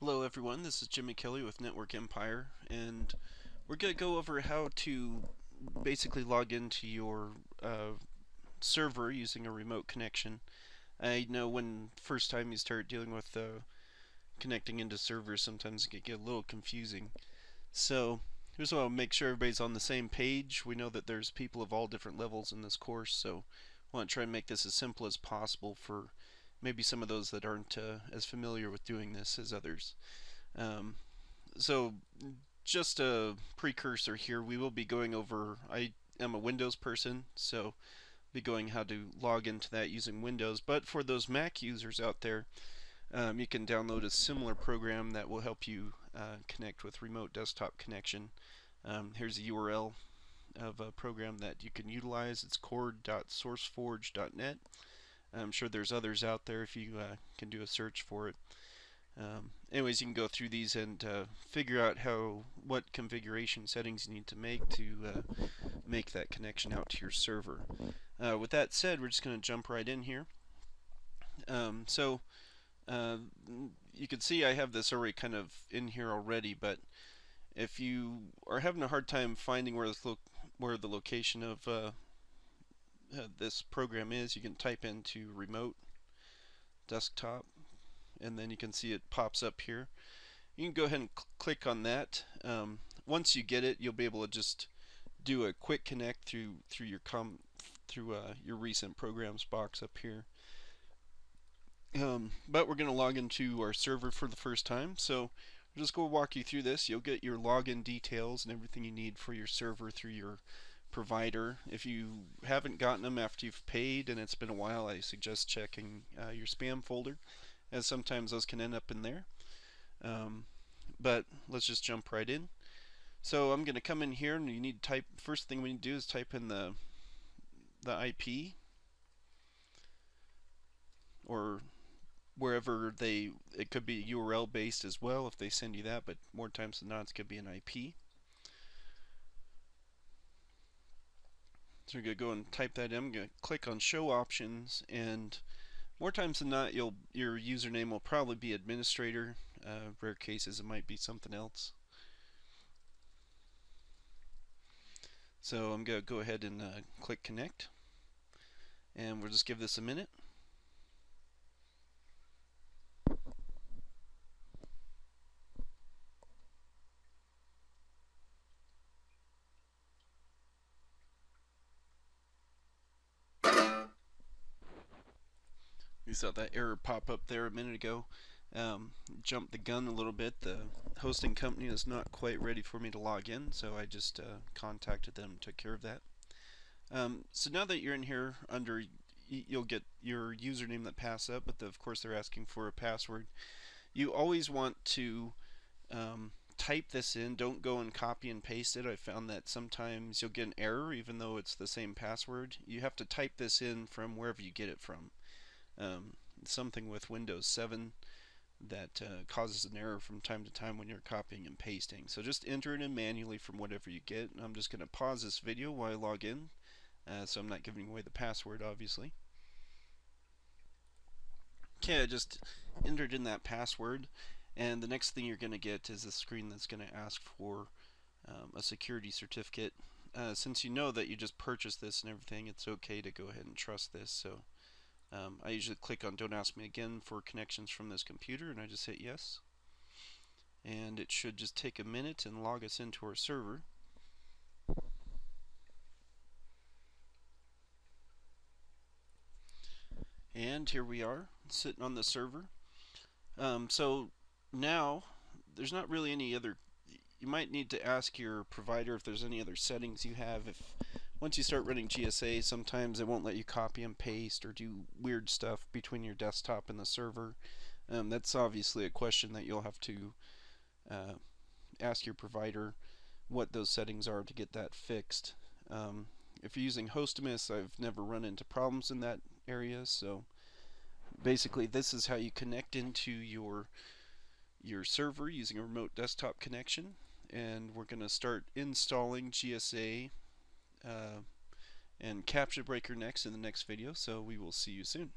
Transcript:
Hello everyone, this is Jimmy Kelly with Network Empire, and we're going to go over how to basically log into your server using a remote connection. I know when first time you start dealing with connecting into servers, sometimes it can get a little confusing. So here's what I'll make sure everybody's on the same page. We know that there's people of all different levels in this course, so I want to try and make this as simple as possible for maybe some of those that aren't as familiar with doing this as others. Um, so just a precursor here, we will be going over, I am a Windows person, so be going how to log into that using Windows. But for those Mac users out there, you can download a similar program that will help you connect with remote desktop connection. Here's a URL of a program that you can utilize. It's cord.sourceforge.net. I'm sure there's others out there if you can do a search for it. Anyways, you can go through these and figure out what configuration settings you need to make to make that connection out to your server. With that said, we're just going to jump right in here. So you can see I have this already kind of in here already, but if you are having a hard time finding where the location of this program is, you can type into remote desktop, and then you can see it pops up here. You can go ahead and click on that. Once you get it, you'll be able to just do a quick connect through your recent programs box up here. But we're going to log into our server for the first time, so I'll just go walk you through this. You'll get your login details and everything you need for your server through your provider. If you haven't gotten them after you've paid and it's been a while, I suggest checking your spam folder, as sometimes those can end up in there. But let's just jump right in. So I'm going to come in here, and you need to type. First thing we need to do is type in the IP, or wherever it could be URL based as well if they send you that, but more times than not it's going to be an IP. So we're going to go and type that in. I'm going to click on show options, and more times than not your username will probably be administrator. Rare cases it might be something else. So I'm going to go ahead and click connect, and we'll just give this a minute. You saw that error pop up there a minute ago. Jumped the gun a little bit. The hosting company is not quite ready for me to log in, so I just contacted them and took care of that. So now that you're in here, you'll get your username that passed up, but of course they're asking for a password. You always want to type this in. Don't go and copy and paste it. I found that sometimes you'll get an error even though it's the same password. You have to type this in from wherever you get it from. Something with Windows 7 that causes an error from time to time when you're copying and pasting. So just enter it in manually from whatever you get. I'm just going to pause this video while I log in, so I'm not giving away the password, obviously. Okay, I just entered in that password, and the next thing you're going to get is a screen that's going to ask for a security certificate. Since you know that you just purchased this and everything, it's okay to go ahead and trust this. So I usually click on don't ask me again for connections from this computer, and I just hit yes. And it should just take a minute and log us into our server. And here we are, sitting on the server. So now there's not really any other. You might need to ask your provider if there's any other settings you have. If once you start running GSA, sometimes it won't let you copy and paste or do weird stuff between your desktop and the server. That's obviously a question that you'll have to ask your provider what those settings are to get that fixed. If you're using Hostimus, I've never run into problems in that area. So basically, this is how you connect into your server using a remote desktop connection. And we're going to start installing GSA and Capture Breaker next in the next video, so we will see you soon.